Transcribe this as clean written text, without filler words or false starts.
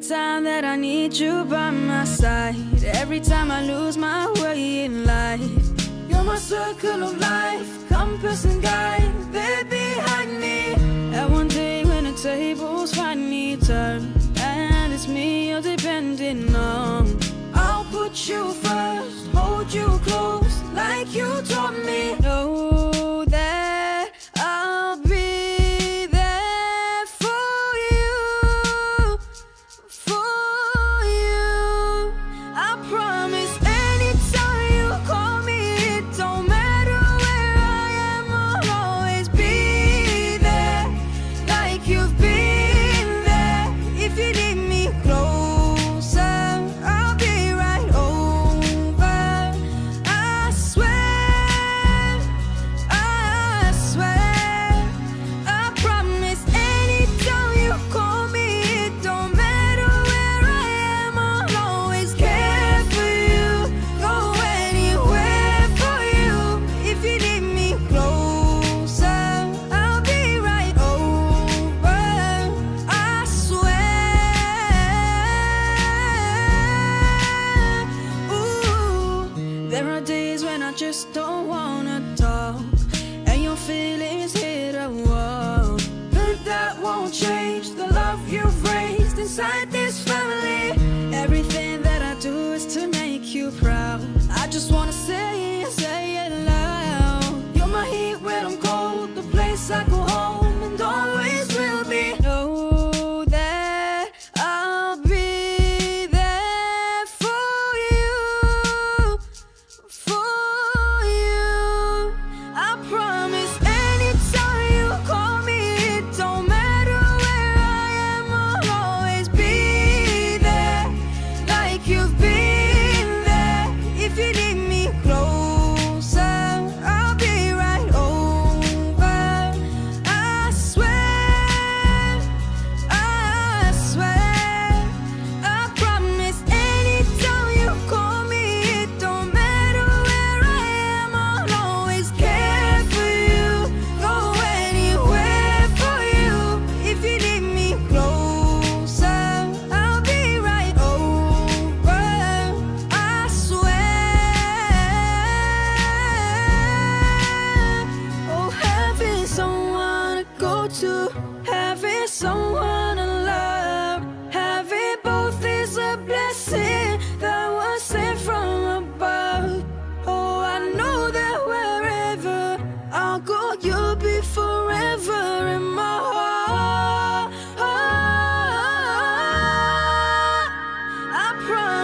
time that I need you by my side, every time I lose my way in life. You're my circle of life, compass and guide, there behind me. And one day when the tables finally turn, and it's me you're depending on, I'll put you first, hold you close, like you taught me. Know that I'll be there for you, for you. I promise anytime you call me, it don't matter where I am, I'll always be there, like you've been there. If you need me closer, I'll be right over. I swear, I swear, I promise anytime you call me, it don't matter where I am, I'll always care for you, go anywhere for you. If you need me closer, I'll be right over. I swear. Ooh, there are days when I just don't wanna talk, and your feelings hit a wall, but that won't change the love you've raised inside this family. Everything that I do is to make you proud. I just wanna say it loud. You're my heat when I'm cold, the place I go home and always will be. Know that I'll be there for you, for you. I promise anytime you call me, it don't matter where I am, I'll always be there, like you've been there. If you need me closer, I'll be right over. I swear, I swear, I promise anytime you call me, it don't matter where I am, I'll always care for you, go anywhere for you. If you need me closer, I'll be right over. I swear. Oh, having someone to go to, having someone to love, having both is a blessing that was sent from above. Oh, I know that wherever I'll go, you'll be forever in my heart. I promise.